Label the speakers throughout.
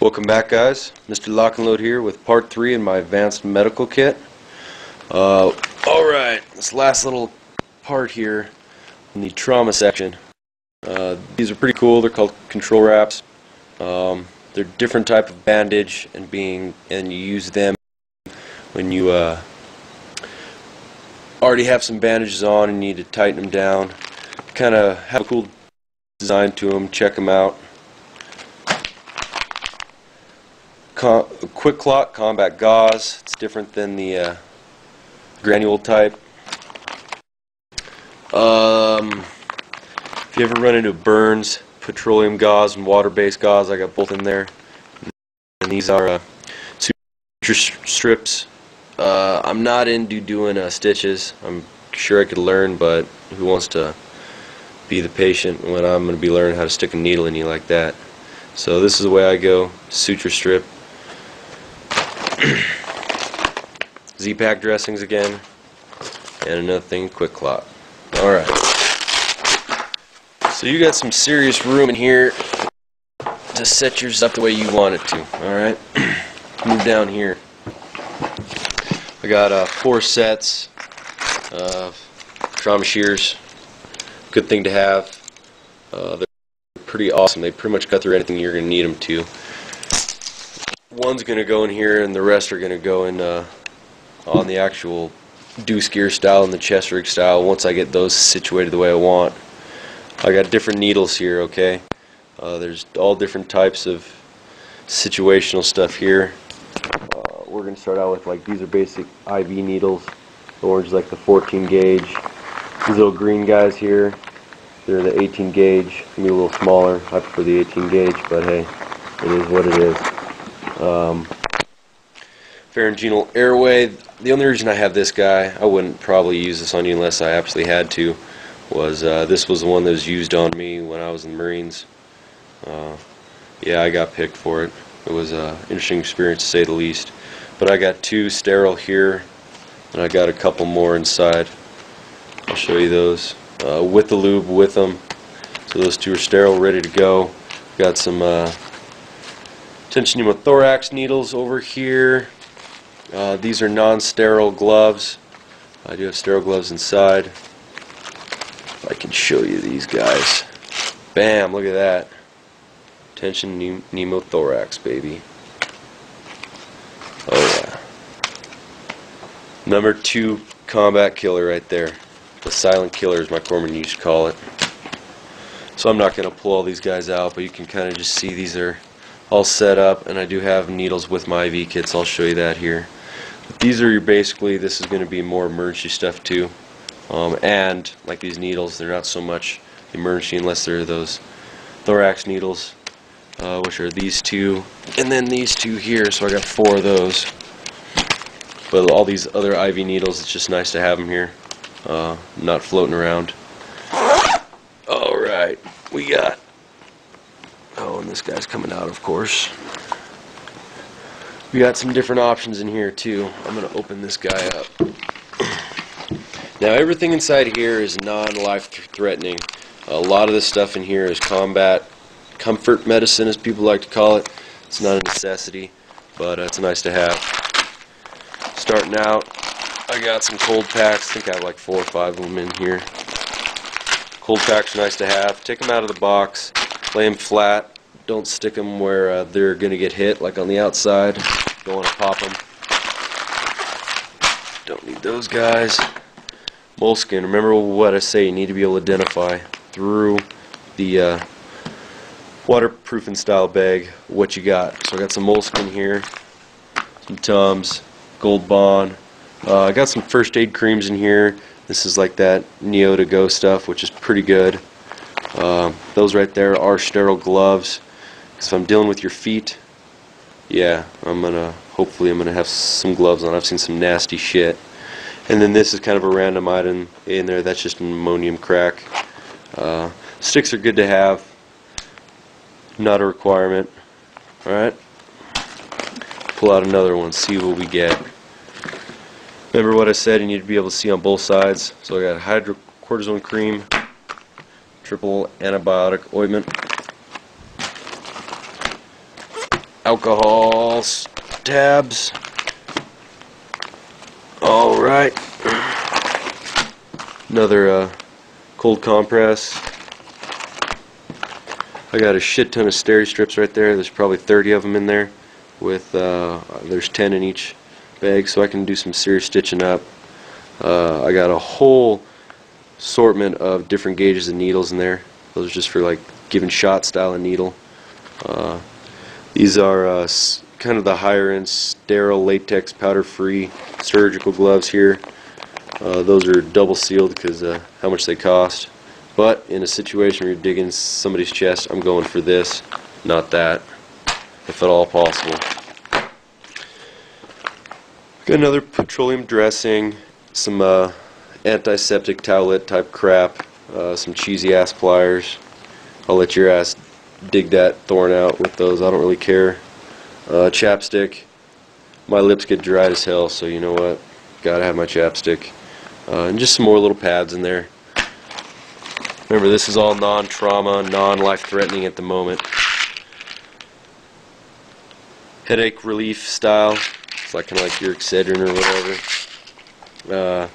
Speaker 1: Welcome back, guys. Mr. Lock and Load here with part 3 in my advanced medical kit. Alright, this last little part here in the trauma section. These are pretty cool. They're called control wraps. They're different type of bandage, and you use them when you already have some bandages on and need to tighten them down. Kind of have a cool design to them. Check them out. Quick clot combat gauze. It's different than the granule type. If you ever run into burns, petroleum gauze and water-based gauze, I got both in there. And these are suture strips. I'm not into doing stitches. I'm sure I could learn, but who wants to be the patient when I'm going to be learning how to stick a needle in you like that? So this is the way I go. Suture strip. Z-Pack dressings again, and another thing, quick clot. Alright, so you got some serious room in here to set yours up the way you want it to. Alright, move down here. I got 4 sets of trauma shears. Good thing to have. They're pretty awesome. They pretty much cut through anything you're going to need them to. One's going to go in here, and the rest are going to go in on the actual deuce gear style and the chest rig style once I get those situated the way I want. I got different needles here, okay? There's all different types of situational stuff here. We're going to start out with, like, these are basic IV needles. The orange is like the 14 gauge. These little green guys here, they're the 18 gauge. Maybe a little smaller. I prefer the 18 gauge, but hey, it is what it is. Pharyngeal airway. The only reason I have this guy, I wouldn't probably use this on you unless I absolutely had to, was this was the one that was used on me when I was in the Marines. Yeah, I got picked for it. It was an interesting experience to say the least. But I got 2 sterile here, and I got a couple more inside. I'll show you those with the lube with them. So those 2 are sterile, ready to go. Got some tension pneumothorax needles over here. These are non-sterile gloves. I do have sterile gloves inside. I can show you these guys. Bam, look at that. Tension pneumothorax, baby. Oh yeah. Number 2 combat killer right there. The silent killer, as my corpsman used to call it. So I'm not going to pull all these guys out, but you can kind of just see these are all set up, and I do have needles with my IV kits. I'll show you that here. But these are basically, this is going to be more emergency stuff too. And like these needles, they're not so much emergency unless they're those thorax needles, which are these 2, and then these 2 here. So I got 4 of those. But all these other IV needles, it's just nice to have them here, not floating around. Alright, we got, oh, and this guy's coming out, of course. We got some different options in here too. I'm going to open this guy up. Now everything inside here is non-life threatening. A lot of this stuff in here is combat comfort medicine, as people like to call it. It's not a necessity, but it's nice to have. Starting out, I got some cold packs. I think I have like 4 or 5 of them in here. Cold packs are nice to have. Take them out of the box, lay them flat. Don't stick them where they're going to get hit, like on the outside. Don't want to pop them. Don't need those guys. Moleskin. Remember what I say, you need to be able to identify through the waterproofing style bag what you got. So I got some moleskin here, some Tums, Gold Bond. I got some first aid creams in here. This is like that Neo to Go stuff, which is pretty good. Those right there are sterile gloves. Because if I'm dealing with your feet, yeah, hopefully I'm gonna have some gloves on. I've seen some nasty shit. And then this is kind of a random item in there. That's just an ammonium crack. Sticks are good to have. Not a requirement. Alright. Pull out another one, see what we get. Remember what I said, you need to be able to see on both sides. So I got hydrocortisone cream, triple antibiotic ointment, alcohol tabs. Alright. Another cold compress. I got a shit ton of steri strips right there. There's probably 30 of them in there. With there's 10 in each bag, so I can do some serious stitching up. I got a whole assortment of different gauges of needles in there. Those are just for like giving shot style of needle. These are kind of the higher end sterile latex powder free surgical gloves here. Those are double sealed because how much they cost. But in a situation where you're digging somebody's chest, I'm going for this, not that, if at all possible. Got another petroleum dressing, some antiseptic towelette type crap, some cheesy ass pliers. I'll let your ass dig that thorn out with those, I don't really care. Chapstick. My lips get dried as hell, so you know what, gotta have my chapstick. And just some more little pads in there. Remember, this is all non-trauma, non-life-threatening at the moment. Headache relief style. It's like kind of like your Excedrin or whatever.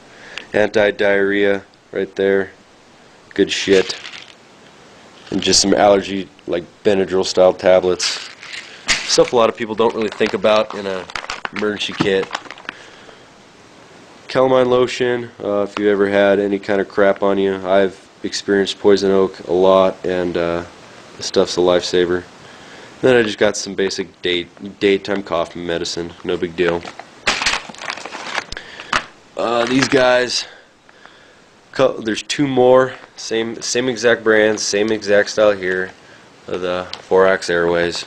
Speaker 1: Anti-diarrhea right there. Good shit. And just some allergy, like Benadryl style tablets. Stuff a lot of people don't really think about in an emergency kit. Calamine lotion. If you've ever had any kind of crap on you, I've experienced poison oak a lot, and this stuff's a lifesaver. Then I just got some basic daytime cough medicine, no big deal. These guys, there's two more, same exact brand, same exact style here, the 4-Ax Airways.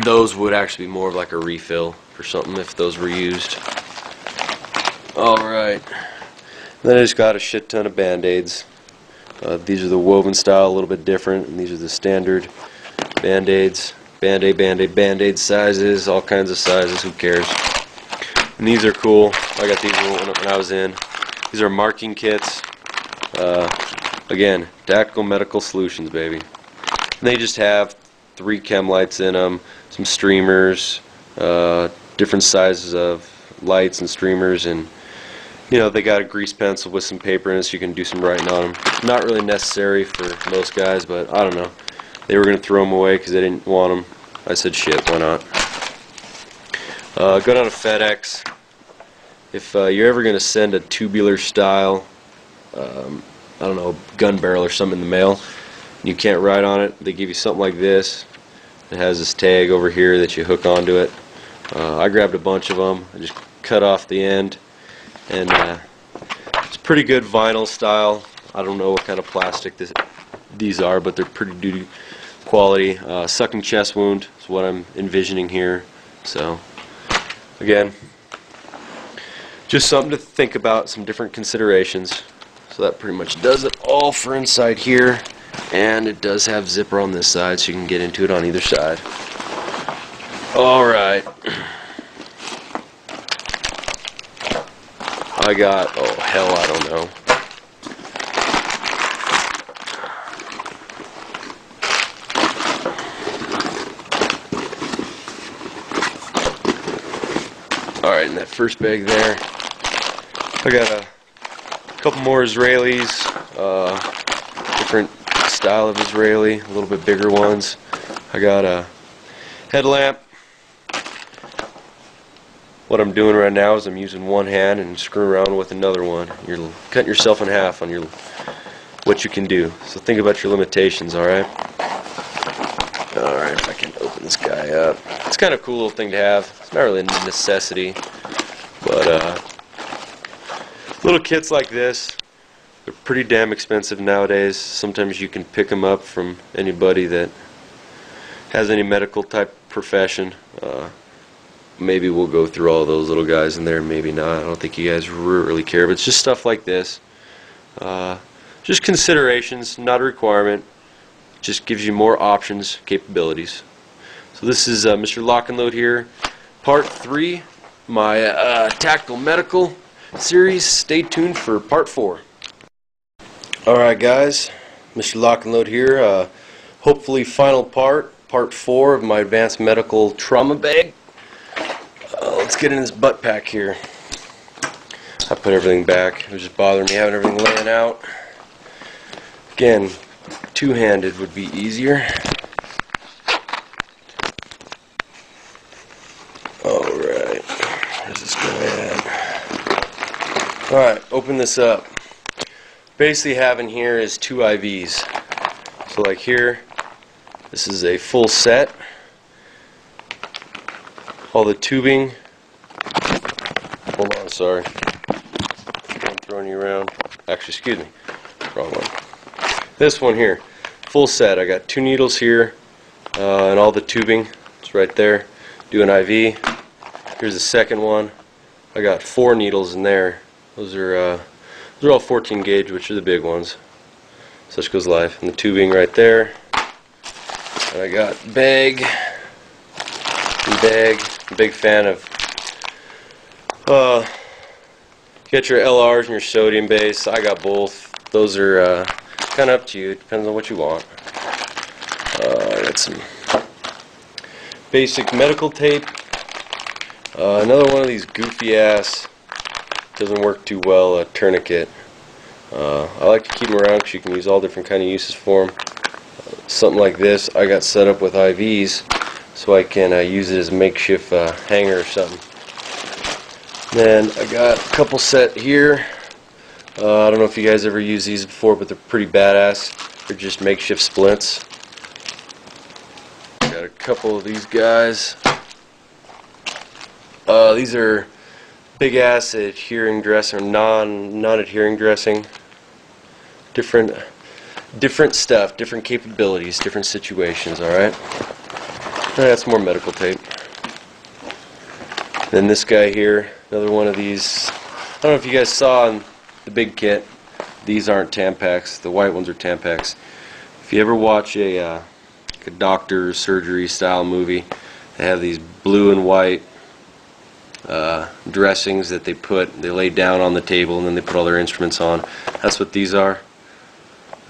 Speaker 1: Those would actually be more of like a refill for something if those were used. Alright. Then I just got a shit ton of Band-Aids. These are the woven style, a little bit different, and these are the standard Band-Aids. Band-Aid, Band-Aid, Band-Aid sizes, all kinds of sizes, who cares. And these are cool. I got these when I was in. These are marking kits. Again, Tactical Medical Solutions, baby. And they just have 3 chem lights in them, some streamers, different sizes of lights and streamers, and you know, they got a grease pencil with some paper in it so you can do some writing on them. Not really necessary for most guys, but I don't know. They were going to throw them away because they didn't want them. I said, shit, why not? Go down to FedEx. If you're ever going to send a tubular style, I don't know, gun barrel or something in the mail, and you can't write on it, they give you something like this. It has this tag over here that you hook onto it. I grabbed a bunch of them. I just cut off the end. And it's pretty good vinyl style. I don't know what kind of plastic these are, but they're pretty duty quality. Sucking chest wound is what I'm envisioning here. So, again, just something to think about, some different considerations. So that pretty much does it all for inside here. And it does have zipper on this side, so you can get into it on either side. Alright. I got, oh hell, I don't know. Alright, in that first bag there, I got a couple more Israelis, different style of Israeli, a little bit bigger ones. I got a headlamp. What I'm doing right now is I'm using one hand and screwing around with another one. You're cutting yourself in half on what you can do. So think about your limitations, alright? Alright, if I can open this guy up. It's kind of a cool little thing to have. It's not really a necessity, but little kits like this, they're pretty damn expensive nowadays. Sometimes you can pick them up from anybody that has any medical type profession. Maybe we'll go through all those little guys in there, maybe not. I don't think you guys really care, but it's just stuff like this. Just considerations, not a requirement. Just gives you more options, capabilities. So this is Mr. Lock and Load here, part 3, my Tactical Medical series. Stay tuned for part 4. Alright guys, Mr. Lock and Load here. Hopefully final part part 4 of my advanced medical trauma bag. Let's get in this butt pack here. I put everything back. It was just bothering me having everything laying out. Again, two-handed would be easier. Alright, where's this going at? Alright, open this up. Basically having here is 2 IVs. So like here, this is a full set. All the tubing. Hold on, sorry. I'm throwing you around. Actually, excuse me. Wrong one. This one here, full set. I got 2 needles here, and all the tubing. It's right there. Do an IV. Here's the second one. I got 4 needles in there. Those are all 14 gauge, which are the big ones. Such goes life. And the tubing right there. And I got bag. Big fan of. Get your LRs and your sodium base. I got both. Those are kind of up to you. It depends on what you want. I got some basic medical tape. Another one of these goofy ass, doesn't work too well, a tourniquet. I like to keep them around because you can use all different kind of uses for them. Something like this I got set up with IVs so I can use it as a makeshift hanger or something. Then I got a couple set here. I don't know if you guys ever used these before, but they're pretty badass. They're just makeshift splints. Got a couple of these guys. These are big ass adhering dressing or non-adhering dressing. Different stuff, different capabilities, different situations. All right. That's more medical tape. Then this guy here, another one of these. I don't know if you guys saw in the big kit. These aren't Tampax. The white ones are Tampax. If you ever watch a doctor surgery style movie, they have these blue and white dressings that they lay down on the table and then they put all their instruments on. That's what these are.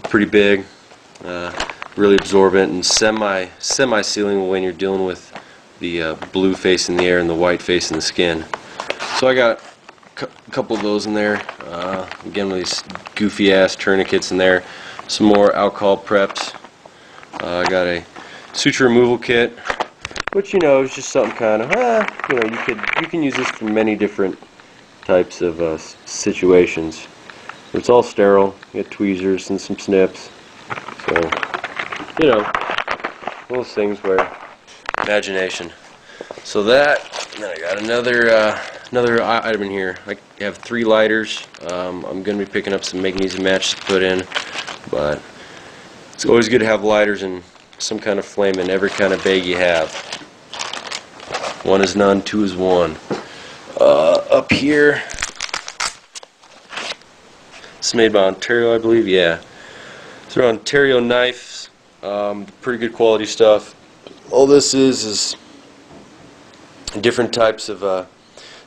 Speaker 1: Pretty big, really absorbent and semi-sealing when you're dealing with the blue face in the air and the white face in the skin. So I got a couple of those in there. Again, with these goofy ass tourniquets in there. Some more alcohol preps. I got a suture removal kit, which is just something kind of you can use this for many different types of situations. It's all sterile. You got tweezers and some snips. So those things where imagination. So that, and then I got another item in here. I have 3 lighters. I'm going to be picking up some magnesium matches to put in, but it's always good to have lighters and some kind of flame in every kind of bag you have. 1 is none, 2 is 1. Up here, it's made by Ontario, I believe. Yeah, these are Ontario knives. Pretty good quality stuff. All this is different types of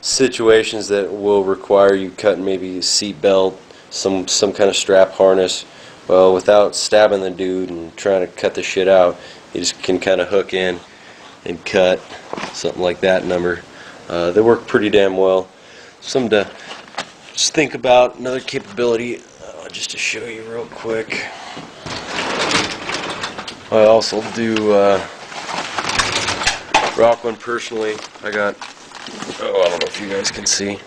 Speaker 1: situations that will require you cutting maybe a seat belt, some kind of strap harness. Well, without stabbing the dude and trying to cut the shit out, you just can kind of hook in and cut something like that number. They work pretty damn well. Something to just think about. Another capability, just to show you real quick. I also do rock one personally. I got, I don't know if you guys can see.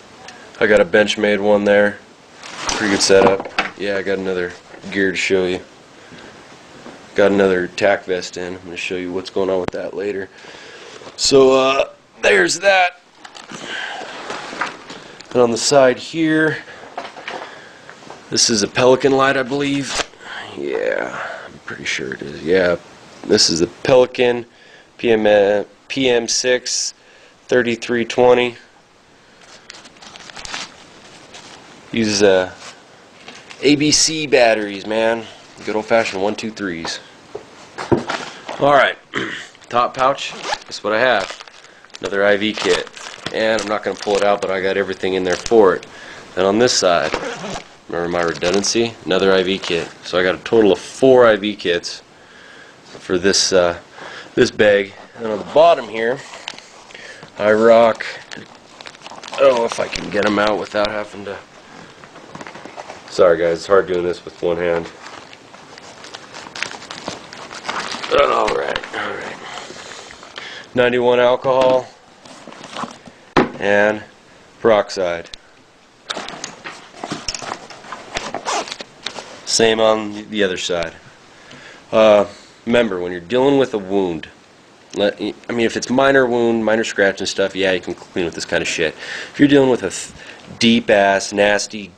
Speaker 1: I got a Benchmade one there. Pretty good setup. Yeah, I got another gear to show you. Got another tack vest in. I'm going to show you what's going on with that later. So there's that. And on the side here, this is a Pelican light, I believe. Yeah, I'm pretty sure it is. Yeah, this is a Pelican PM6 3320. Uses ABC batteries, man. Good old-fashioned 1, 2, 3s. Alright, top pouch. That's what I have. Another IV kit. And I'm not going to pull it out, but I got everything in there for it. And on this side, remember my redundancy? Another IV kit. So I got a total of 4 IV kits for this this bag. And on the bottom here, I rock, oh, if I can get them out without having to, sorry guys, it's hard doing this with one hand. Alright. 91 alcohol and peroxide. Same on the other side. Remember, when you're dealing with a wound, I mean, if it's minor wound, minor scratch and stuff, yeah, you can clean with this kind of shit. If you're dealing with a deep-ass, nasty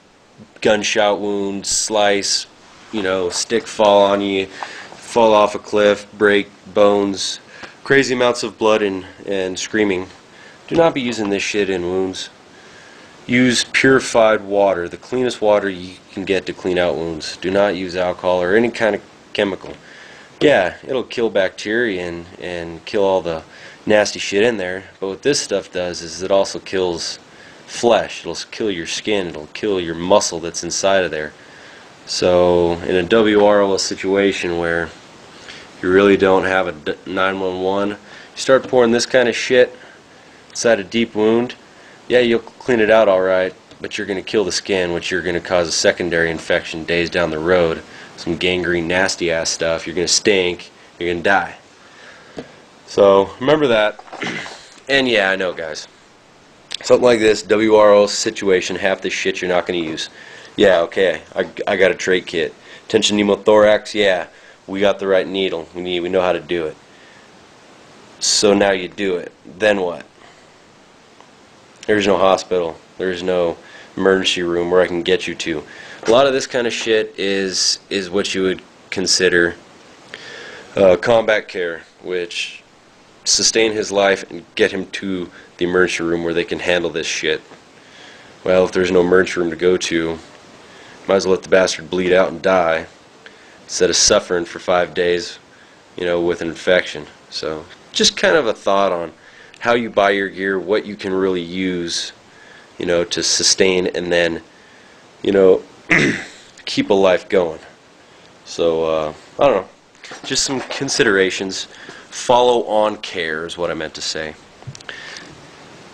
Speaker 1: gunshot wound, slice, you know, stick fall on you, fall off a cliff, break bones, crazy amounts of blood and screaming, do not be using this shit in wounds. Use purified water, the cleanest water you can get to clean out wounds. Do not use alcohol or any kind of chemical. Yeah, it'll kill bacteria and kill all the nasty shit in there, but what this stuff does is it also kills flesh. It'll kill your skin, it'll kill your muscle that's inside of there. So in a WROL situation where you really don't have a 911, you start pouring this kind of shit inside a deep wound, yeah, you'll clean it out alright, but you're going to kill the skin, which you're going to cause a secondary infection days down the road. Some gangrene, nasty ass stuff. You're going to stink, you're going to die. So remember that. And yeah, I know guys, something like this, WRO situation, half this shit you're not going to use. Yeah, okay, I got a trach kit. Tension pneumothorax, yeah, we got the right needle. We know how to do it. So now you do it. Then what? There's no hospital. There's no emergency room where I can get you to. A lot of this kind of shit is what you would consider combat care, which sustain his life and get him to the emergency room where they can handle this shit. Well, if there's no emergency room to go to, might as well let the bastard bleed out and die instead of suffering for 5 days, you know, with an infection. So just kind of a thought on how you buy your gear, what you can really use, you know, to sustain and then, you know, keep a life going. So I don't know, just some considerations. Follow on care is what I meant to say.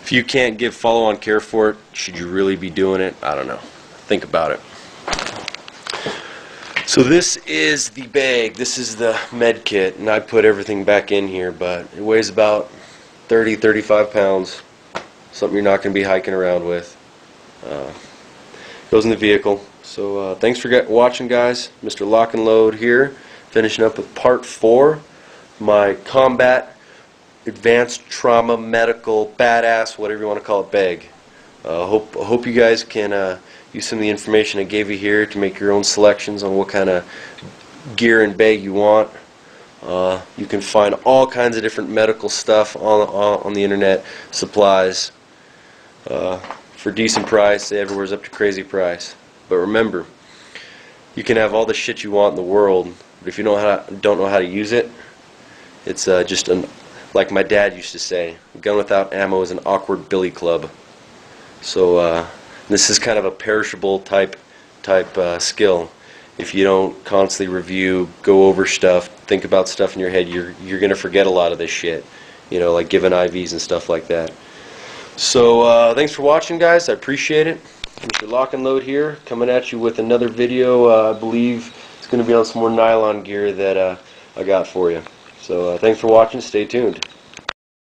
Speaker 1: If you can't give follow on care for it, should you really be doing it? I don't know. Think about it. So this is the bag, this is the med kit, and I put everything back in here, but it weighs about 30-35 pounds, something you're not going to be hiking around with. Goes in the vehicle. So thanks for watching guys. Mr. Lock and Load here, finishing up with part 4, my combat, advanced trauma, medical, badass, whatever you want to call it, bag. Hope you guys can use some of the information I gave you here to make your own selections on what kind of gear and bag you want. You can find all kinds of different medical stuff on the internet, supplies, for decent price. Everywhere's up to crazy price. But remember, you can have all the shit you want in the world, but if you don't know how to use it, it's just like my dad used to say, a gun without ammo is an awkward billy club. So this is kind of a perishable type skill. If you don't constantly review, go over stuff, think about stuff in your head, you're gonna forget a lot of this shit. You know, like giving IVs and stuff like that. So thanks for watching, guys. I appreciate it. Mr. Lock and Load here, coming at you with another video. I believe it's gonna be on some more nylon gear that I got for you. So thanks for watching. Stay tuned.